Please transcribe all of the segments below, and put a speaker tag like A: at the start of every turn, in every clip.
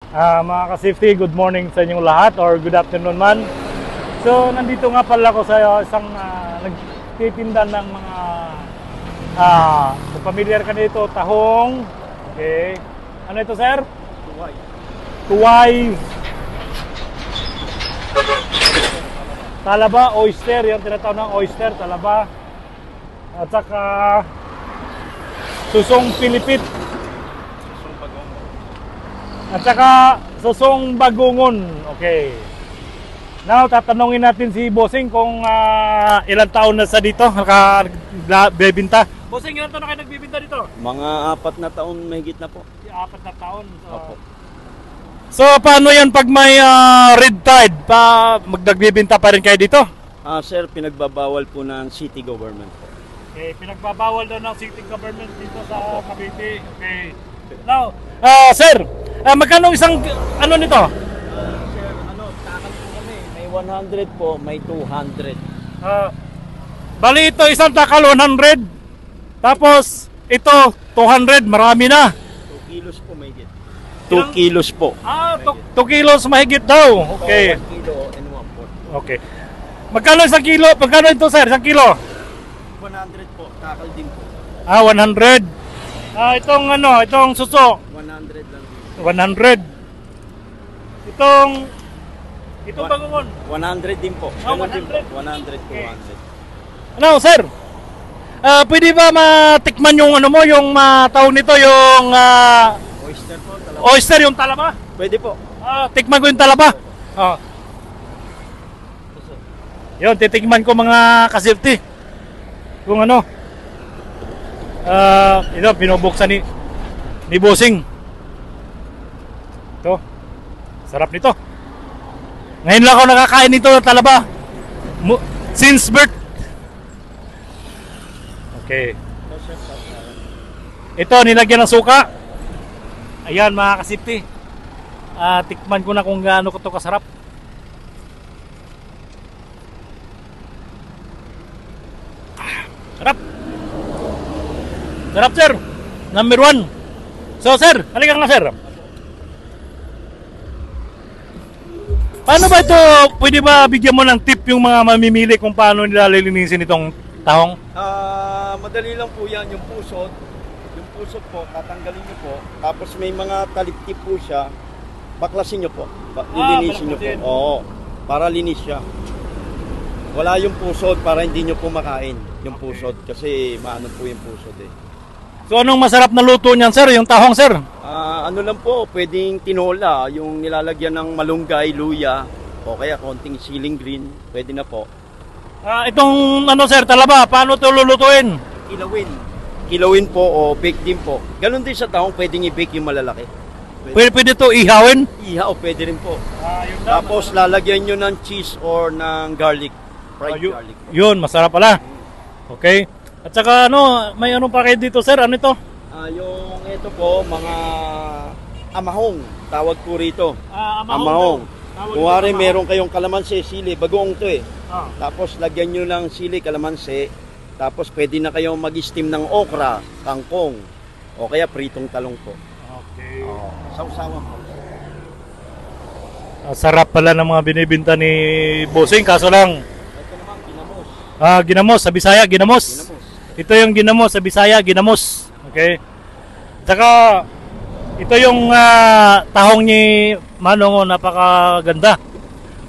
A: Mga ka-safety, good morning sa inyong lahat or good afternoon man. So, nandito nga pala ako sa isang nagtitinda ng mga kung familiar ka nito, tahong. Okay. Ano ito, sir?
B: Tuway.
A: Tuway. Talaba, oyster. Yung tinatawag ng oyster, talaba. At saka susong pilipit. At saka susong bagungon. Okay. Now, tatanungin natin si Bossing kung ilang taon na sa dito nagbebenta. Bossing, ilang taon na kayo nagbebenta dito?
B: Mga 4 na taon mahigit na po.
A: 4 na taon.
B: Opo.
A: So, paano yan pag may red tide? Nagbebenta pa rin kayo dito?
B: Sir, pinagbabawal po ng city government po.
A: Okay, pinagbabawal daw ng city government dito sa Cavite. Okay. Now, sir, magkano isang ano nito?
B: Sir, takal po kami. May 100 po, may 200.
A: Bali ito isang takal 100. Tapos ito 200, marami na.
B: 2 kilos po mahigit. 2 kilos po.
A: 2 kilos mahigit daw. Okay.
B: 1 kilo and 1/4.
A: Okay. Magkano isang kilo? Magkano ito, sir? Isang kilo?
B: 100 po, takal din po.
A: 100. Itong suso.
B: 100 lang.
A: 100. Itong bagungon.
B: 100 din po.
A: 100.
B: 100 to
A: Okay.
B: 100.
A: Ano, sir? Pwede ba matikman yung yung tawag nito, yung
B: Oyster po, talaba.
A: oyster, yung talaba?
B: Pwede po.
A: Tikman ko yung talaba. Yun, titikman ko mga ka-safety. Kung ano. Ito, pinubuksan ni Bossing. Ito. Sarap nito. Ngayon lang ako nakakain nito, talaba. Since birth. Okay. Ito, nilagyan ng suka. Ayan, mga ka-safety. Tikman ko na kung gaano ko ito kasarap. Sarap. Sarap, sir. Number 1. So, sir, halika nga, sir. Paano ba ito, pwede ba bigyan mo ng tip yung mga mamimili kung paano nila lilinisin itong tahong?
B: Madali lang po yan, yung pusod. Yung pusod po, tatanggalin nyo po. Tapos may mga taliptip po siya. Baklasin nyo po. Lilinisin nyo po.
A: baklasin.
B: Oo, para linis siya. Wala yung pusod para hindi nyo po makain yung pusod. Kasi maano po yung pusod eh.
A: So, anong masarap na luto niyan, sir? Yung tahong, sir?
B: Ano lang po, pwedeng tinola, yung nilalagyan ng malunggay, luya, o kaya konting siling green, pwede na po.
A: Itong, sir, talaba, paano ito lulutuin?
B: Kilawin. Kilawin po o bake din po. Ganon din sa tahong, pwedeng i-bake yung malalaki.
A: Pwede ito ihawin?
B: Iha o pwede rin po. Tapos lalagyan nyo ng cheese or ng garlic. Fried garlic.
A: Yun, masarap pala. Okay. At saka may pa kayo dito, sir? Ano ito?
B: Yung ito po, mga amahong, tawag po rito.
A: Amahong.
B: Kuwari meron kayong kalamansi, sili, bagoong to eh. Tapos lagyan nyo ng sili, kalamansi. Tapos pwede na kayong mag-steam ng okra, kangkong, o kaya pritong talong po.
A: Okay.
B: Sausawan po.
A: Sarap pala ng mga binibinta ni Bossing, kaso lang
B: Ito naman, ginamos.
A: ginamos, sa Bisaya, ginamos. Ito yung ginamos, sa Bisaya, ginamos. Okay. Saka ito yung tahong ni Manong, napakaganda.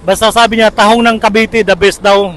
A: Basta sabi niya, tahong ng Cavite, the best daw.